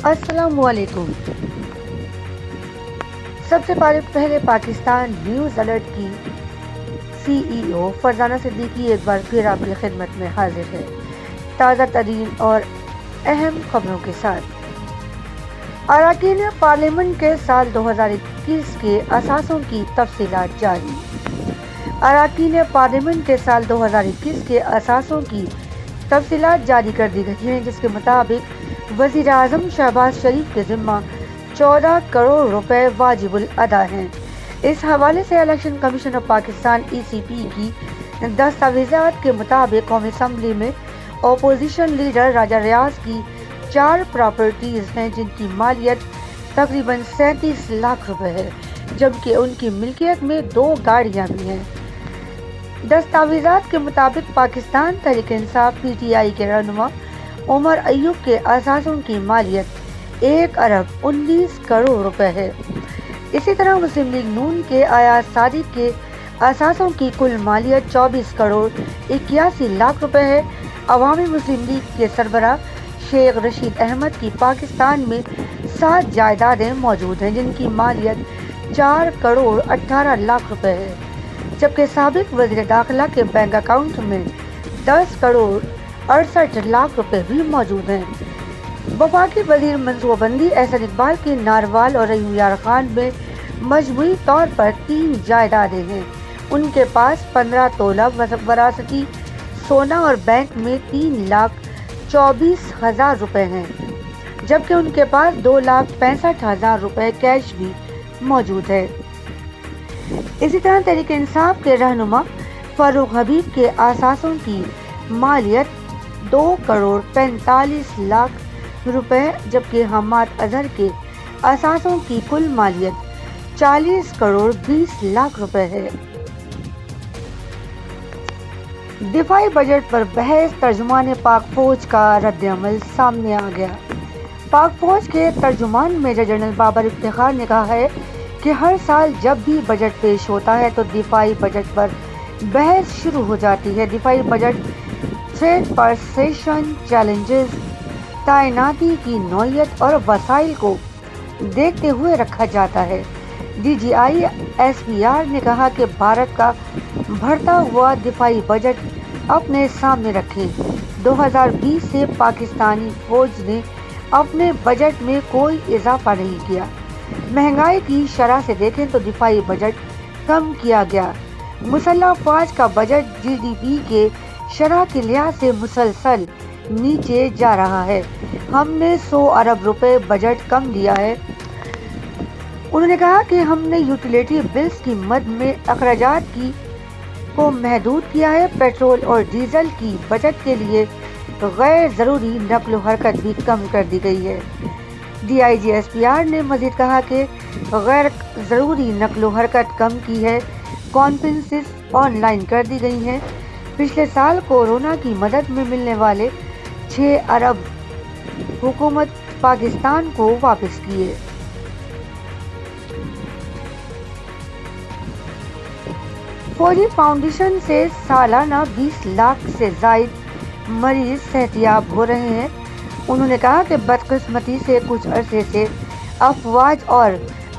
السلام علیکم۔ سب سے پہلے پاکستان نیوز الرٹ کی سی ای او فرزانہ صدیقی ایک بار پھر آپ کی خدمت میں حاضر ہے، تازہ ترین اور اہم خبروں کے ساتھ۔ اراکین پارلیمنٹ کے سال 2021 کے اثاثوں کی تفصیلات جاری۔ اراکین پارلیمنٹ کے سال 2021 کے اثاثوں کی تفصیلات جاری کر دی گئی ہیں، جس کے مطابق وزیر اعظم شہباز شریف کے ذمہ 14 کروڑ روپے واجب الادا ہیں۔ اس حوالے سے الیکشن کمیشن آف پاکستان ای سی پی کی دستاویزات کے مطابق قومی اسمبلی میں اپوزیشن لیڈر راجہ ریاض کی 4 پراپرٹیز ہیں، جن کی مالیت تقریباً 37 لاکھ روپے ہے، جبکہ ان کی ملکیت میں 2 گاڑیاں بھی ہیں۔ دستاویزات کے مطابق Pakistan Tehreek Insaf P T I کے رہنما عمر ایوب کے اثاثوں کی مالیت 1 ارب 19 کروڑ روپے ہے۔ اسی طرح مسلم لیگ نون کے ایاز صادق کے اثاثوں کی کل مالیت 24 کروڑ 81 لاکھ روپے ہے۔ عوامی مسلم لیگ کے سربراہ شیخ رشید احمد کی پاکستان میں 7 جائیدادیں موجود ہیں، جن کی مالیت 4 کروڑ 18 لاکھ روپے ہے، جبکہ سابق وزیر داخلہ کے بینک اکاؤنٹ میں 10 کروڑ 68 لاکھ روپے بھی موجود ہیں۔ وفاقی وزیر منصوبہ بندی احسن اقبال کے ناروال اور ریحو یار خان میں مجموعی طور پر 3 جائیدادیں ہیں۔ ان کے پاس 15 تولہ وراثتی سونا اور بینک میں 3,24,000 روپے ہیں، جبکہ ان کے پاس 2,65,000 روپے کیش بھی موجود ہے۔ اسی طرح تحریک انصاف کے رہنما فاروق حبیب کے اثاثوں کی مالیت 2 کروڑ 45 لاکھ روپے، جبکہ حماد اظہر کے اثاثوں کی کل مالیت 40 کروڑ 20 لاکھ روپے ہے۔ دفاعی بجٹ پر بحث، ترجمان پاک فوج کا رد عمل سامنے آ گیا۔ پاک فوج کے ترجمان میجر جنرل بابر افتخار نے کہا ہے کہ ہر سال جب بھی بجٹ پیش ہوتا ہے تو دفاعی بجٹ پر بحث شروع ہو جاتی ہے۔ دفاعی بجٹ تھریٹ پرسیپشن، چیلنجز، تعیناتی کی نوعیت اور وسائل کو دیکھتے ہوئے رکھا جاتا ہے۔ D G I S P R نے کہا کہ بھارت کا بڑھتا ہوا دفاعی بجٹ اپنے سامنے رکھیں۔ 2020 سے پاکستانی فوج نے اپنے بجٹ میں کوئی اضافہ نہیں کیا۔ مہنگائی کی شرح سے دیکھیں تو دفاعی بجٹ کم کیا گیا۔ مسلح افواج کا بجٹ جی ڈی پی کے شرح کے لحاظ سے مسلسل نیچے جا رہا ہے۔ ہم نے 100 ارب روپے بجٹ کم دیا ہے۔ انہوں نے کہا کہ ہم نے یوٹیلیٹی بلز کی مد میں اخراجات کو محدود کیا ہے۔ پیٹرول اور ڈیزل کی بچت کے لیے غیر ضروری نقل و حرکت بھی کم کر دی گئی ہے۔ D I G S P R نے مزید کہا کہ غیر ضروری نقل و حرکت کم کی ہے، کانفرنسز آن لائن کر دی گئی ہیں۔ پچھلے سال کورونا کی مدد میں ملنے والے 6 ارب حکومت پاکستان کو واپس کیے۔ فوجی فاؤنڈیشن سے سالانہ 20 لاکھ سے زائد مریض صحتیاب ہو رہے ہیں۔ انہوں نے کہا کہ بدقسمتی سے کچھ عرصے سے افواج اور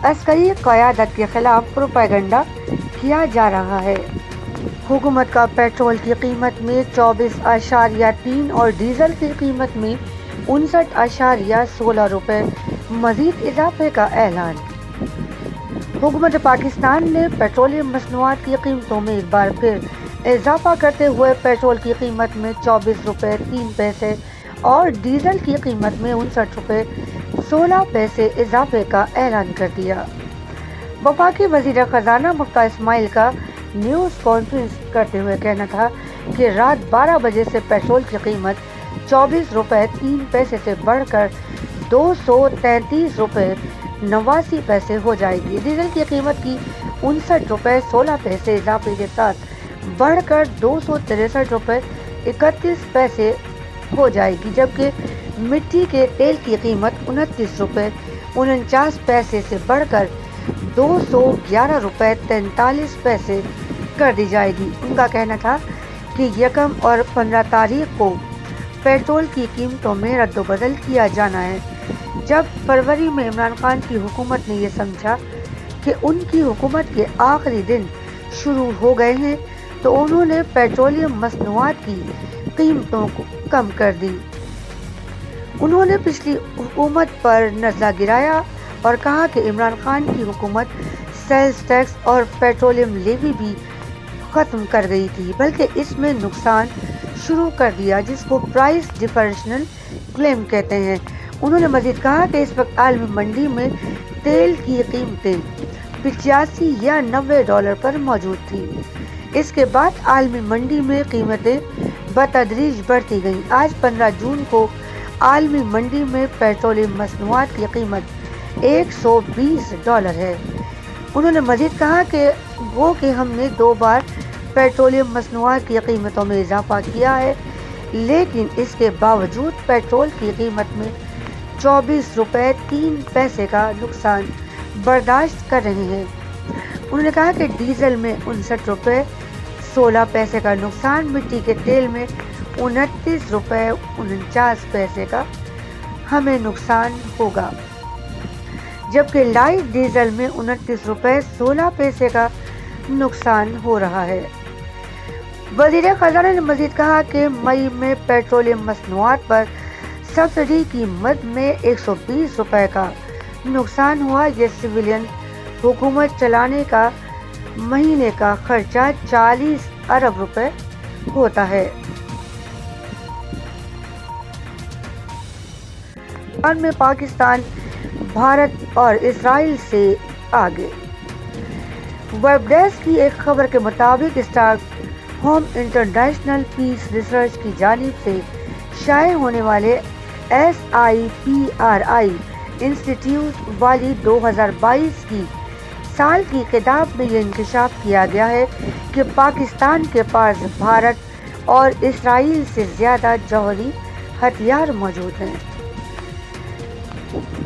عسکری قیادت کے خلاف پروپیگنڈا کیا جا رہا ہے۔ حکومت کا پیٹرول کی قیمت میں 24.3 اور ڈیزل کی قیمت میں 59.16 روپے مزید اضافے کا اعلان۔ حکومت پاکستان نے پیٹرولیم مصنوعات کی قیمتوں میں ایک بار پھر اضافہ کرتے ہوئے پیٹرول کی قیمت میں 24 روپے 3 پیسے اور ڈیزل کی قیمت میں 59 روپے 16 پیسے اضافے کا اعلان کر دیا۔ وفاقی وزیر خزانہ مفتا اسماعیل کا نیوز کانفرنس کرتے ہوئے کہنا تھا کہ رات 12 بجے سے پیٹرول کی قیمت 24 روپے 3 پیسے سے بڑھ کر 233 روپے 89 پیسے ہو جائے گی۔ ڈیزل کی قیمت کی 59 روپے 16 پیسے اضافے کے ساتھ بڑھ کر 263 روپے 31 پیسے ہو جائے گی، جبکہ مٹی کے تیل کی قیمت 29 روپے 49 پیسے سے بڑھ کر 211 روپے 43 پیسے کر دی جائے گی۔ ان کا کہنا تھا کہ 1 اور 15 تاریخ کو پیٹرول کی قیمتوں میں رد و بدل کیا جانا ہے، جب فروری میں عمران خان کی حکومت نے یہ سمجھا کہ ان کی حکومت کے آخری دن شروع ہو گئے ہیں تو انہوں نے پیٹرولیم مصنوعات کی قیمتوں کو کم کر دی۔ انہوں نے پچھلی حکومت پر نزلہ گرایا اور کہا کہ عمران خان کی حکومت سیلز ٹیکس اور پیٹرولیم لیوی بھی ختم کر گئی تھی، بلکہ اس میں نقصان شروع کر دیا جس کو پرائس ڈفرینشیل کلیم کہتے ہیں۔ انہوں نے مزید کہا کہ اس وقت عالمی منڈی میں تیل کی قیمتیں 85 یا 90 ڈالر پر موجود تھیں۔ اس کے بعد عالمی منڈی میں قیمتیں بتدریج بڑھتی گئیں۔ آج 15 جون کو عالمی منڈی میں پیٹرولیم مصنوعات کی قیمت 120 ڈالر ہے۔ انہوں نے مزید کہا کہ ہم نے 2 بار پیٹرولیم مصنوعات کی قیمتوں میں اضافہ کیا ہے، لیکن اس کے باوجود پیٹرول کی قیمت میں 24 روپے 3 پیسے کا نقصان برداشت کر رہے ہیں۔ انہوں نے کہا کہ ڈیزل میں 59 روپے 16 پیسے کا نقصان، مٹی کے تیل میں 29 روپے 49 پیسے کا ہمیں نقصان ہوگا، جبکہ لائٹ ڈیزل میں 29 روپے 16 پیسے کا نقصان ہو رہا ہے۔ وزیر خزانہ نے مزید کہا کہ مئی میں پیٹرولیم مصنوعات پر سبسڈی کی مد میں 120 روپے کا نقصان ہوا۔ یہ سویلین حکومت چلانے کا مہینے کا خرچہ 40 ارب روپے ہوتا ہے۔ میں پاکستان بھارت اور اسرائیل سے آگے۔ ویب ڈیسک کی ایک خبر کے مطابق stock home international peace research کی جانب سے شائع ہونے والے SIPRI انسٹیٹیوٹ والی 2022 کی سال کی کتاب میں یہ انکشاف کیا گیا ہے کہ پاکستان کے پاس بھارت اور اسرائیل سے زیادہ جوہری ہتھیار موجود ہیں۔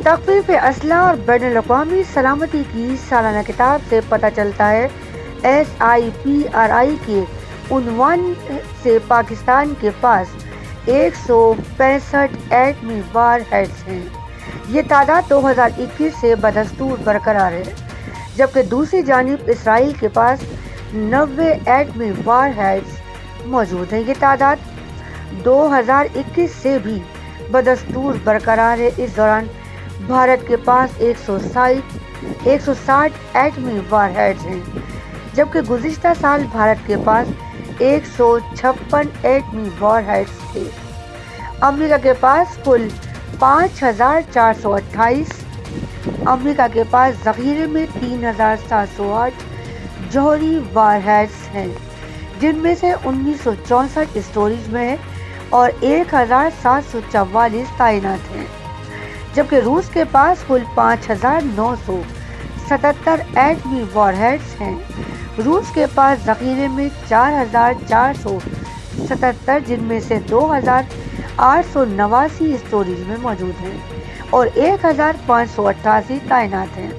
تخفیف اسلحہ اور بین الاقوامی سلامتی کی سالانہ کتاب سے پتہ چلتا ہے SIPRI کے عنوان سے پاکستان کے پاس 165 ایٹمی وار ہیڈز ہیں۔ یہ تعداد 2021 سے بدستور برقرار ہے، جبکہ دوسری جانب اسرائیل کے پاس 90 ایٹمی وار ہیڈز موجود ہیں۔ یہ تعداد 2021 سے بھی بدستور برقرار ہے۔ اس دوران بھارت کے پاس 160 ایٹمی وار ہیڈز ہیں، جبکہ گزشتہ سال بھارت کے پاس 156 ایٹمی وار ہیڈز تھے۔ امریکہ کے پاس کل 5428، امریکہ کے پاس ذخیرے میں 3708 جوہری وار ہیڈز ہیں، جن میں سے 1964 اسٹوریج میں ہیں اور 1744 تعینات ہیں، جبکہ روس کے پاس کل 5977 ایٹمی وار ہیڈز ہیں۔ روس کے پاس ذخیرے میں 4477، جن میں سے 2889 اسٹوریج میں موجود ہیں اور 1588 تعینات ہیں۔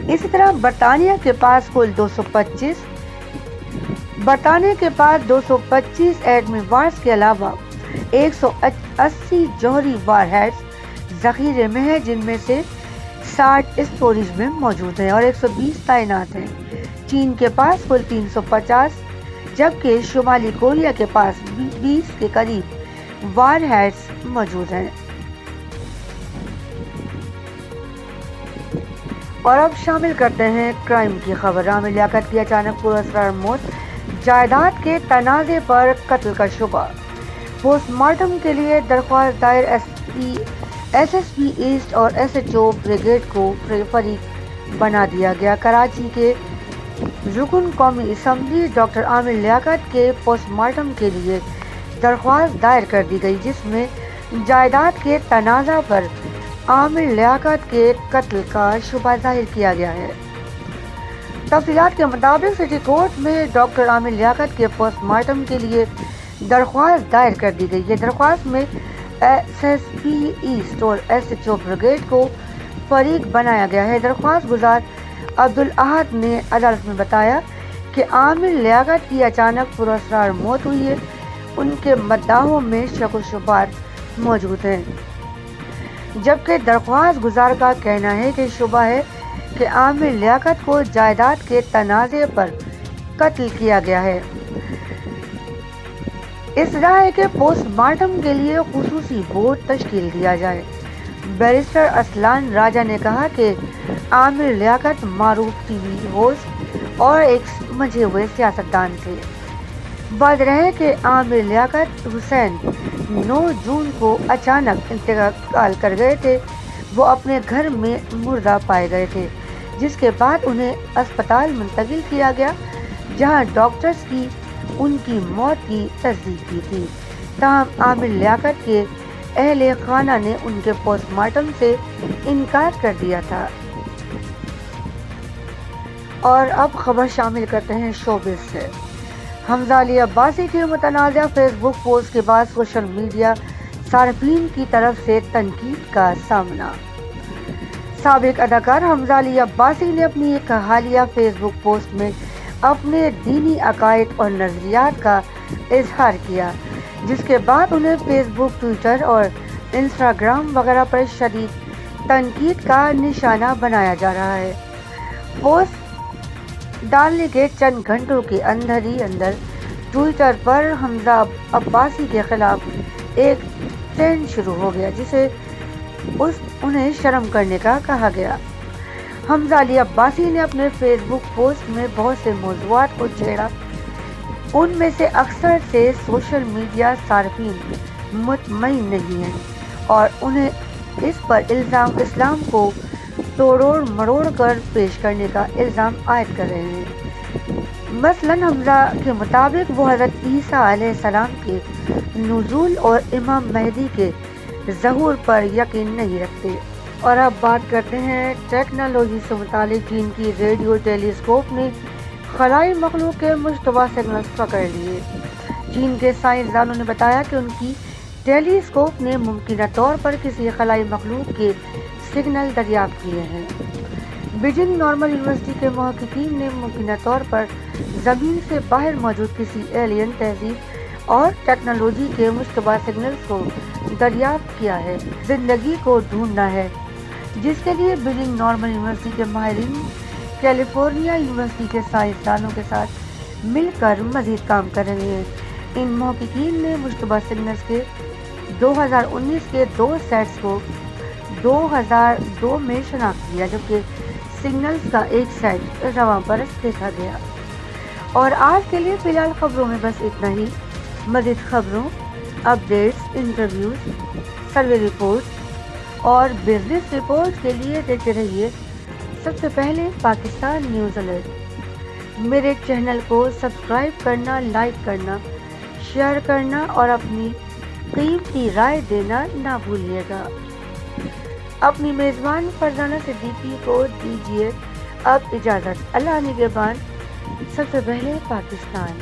اسی طرح برطانیہ کے پاس کل 225 ایٹمی وارز کے علاوہ 180 جوہری وار ہیڈز ذخیرے میں ہیں، جن میں سے 60 اسٹوریج میں موجود ہیں اور 120 تعینات ہیں۔ چین کے پاس کل 350، جبکہ شمالی کوریا کے پاس 20 کے قریب وار ہیڈز موجود ہیں۔ اور اب شامل کرتے ہیں کرائم کی خبر۔ عامر لیاقت کی اچانک پراسرار موت، جائیداد کے تنازع پر قتل کا شبہ۔ پوسٹ مارٹم کے لیے درخواست دائر SSP ایسٹ اور SHO بریگیڈ کو فریق بنا دیا گیا۔ کراچی کے رکن قومی اسمبلی ڈاکٹر عامر لیاقت کے پوسٹ مارٹم کے لیے درخواست دائر کر دی گئی، جس میں جائیداد کے تنازع پر عامر لیاقت کے قتل کا شبہ ظاہر کیا گیا ہے۔ تفصیلات کے مطابق سٹی کورٹ میں ڈاکٹر عامر لیاقت کے پوسٹ مارٹم کے لیے درخواست دائر کر دی گئی ہے۔ درخواست میں SSP ایسٹ اور SHO بریگیڈ کو فریق بنایا گیا ہے۔ درخواست گزار عبدالاحد نے عدالت میں بتایا کہ عامر لیاقت کی اچانک پراسرار موت ہوئی ہے، ان کے مداحوں میں شک و شبہات موجود ہیں۔ جبکہ درخواست گزار کا کہنا ہے کہ شبہ ہے کہ عامر لیاقت کو جائیداد کے تنازع پر قتل کیا گیا ہے۔ اس رائے ہے کہ پوسٹ مارٹم کے لیے خصوصی بورڈ تشکیل دیا جائے۔ بیرسٹر اسلان راجہ نے کہا کہ عامر لیاقت معروف ٹی وی ہوسٹ اور ایک سمجھے ہوئے سیاستدان تھے۔ واضح ہے کہ عامر لیاقت حسین 9 جون کو اچانک انتقال کر گئے تھے۔ وہ اپنے گھر میں مردہ پائے گئے تھے، جس کے بعد انہیں اسپتال منتقل کیا گیا جہاں ڈاکٹرز کی ان کی موت کی تصدیق کی تھی۔ تاہم عامر لیاقت کے اہل خانہ نے ان کے پوسٹ مارٹم سے انکار کر دیا تھا۔ اور اب خبر شامل کرتے ہیں شوبز سے۔ حمزہ علی عباسی کے متنازع فیس بک پوسٹ کے بعد سوشل میڈیا صارفین کی طرف سے تنقید کا سامنا۔ سابق اداکار حمزہ علی عباسی نے اپنی ایک حالیہ فیس بک پوسٹ میں اپنے دینی عقائد اور نظریات کا اظہار کیا، جس کے بعد انہیں فیس بک، ٹویٹر اور انسٹاگرام وغیرہ پر شدید تنقید کا نشانہ بنایا جا رہا ہے۔ پوسٹ ڈالنے کے چند گھنٹوں کے اندر ہی ٹویٹر پر حمزہ عباسی کے خلاف ایک ٹرینڈ شروع ہو گیا جسے انہیں شرم کرنے کا کہا گیا۔ حمزہ علی عباسی نے اپنے فیس بک پوسٹ میں بہت سے موضوعات کو چھیڑا۔ ان میں سے اکثر سے سوشل میڈیا صارفین مطمئن نہیں ہیں اور انہیں اس پر اسلام کو توڑ مروڑ کر پیش کرنے کا الزام عائد کر رہے ہیں۔ مثلاً حمزہ کے مطابق وہ حضرت عیسیٰ علیہ السلام کے نزول اور امام مہدی کے ظہور پر یقین نہیں رکھتے۔ اور اب بات کرتے ہیں ٹیکنالوجی سے متعلق۔ چین کی ریڈیو ٹیلی اسکوپ نے خلائی مخلوق کے مشتبہ سگنلز پکڑ لیے۔ چین کے سائنسدانوں نے بتایا کہ ان کی ٹیلی اسکوپ نے ممکنہ طور پر کسی خلائی مخلوق کے سگنل دریافت کیے ہیں۔ بیجنگ نارمل یونیورسٹی کے محققین نے ممکنہ طور پر زمین سے باہر موجود کسی ایلین تہذیب اور ٹیکنالوجی کے مشتبہ سگنلز کو دریافت کیا ہے۔ زندگی کو ڈھونڈنا ہے، جس کے لیے بیجنگ نارمل یونیورسٹی کے ماہرین کیلیفورنیا یونیورسٹی کے سائنسدانوں کے ساتھ مل کر مزید کام کر رہے ہیں۔ ان محققین نے مشتبہ سگنلز کے 2019 کے 2 سیٹس کو 2002 میں شناخت کیا، جبکہ سگنلز کا ایک سیٹ رواں برس دیکھا گیا۔ اور آج کے لیے فی الحال خبروں میں بس اتنا ہی۔ مزید خبروں، اپڈیٹس، انٹرویوز، سروے رپورٹ اور بزنس رپورٹ کے لیے دیکھتے رہیے سب سے پہلے پاکستان نیوز الرٹ۔ میرے چینل کو سبسکرائب کرنا، لائک کرنا، شیئر کرنا اور اپنی قیمتی رائے دینا نہ بھولیے گا۔ اپنی میزبان فرزانہ صدیقی کو دیجیے اب اجازت۔ اللہ نگہبان۔ سب سے پہلے پاکستان۔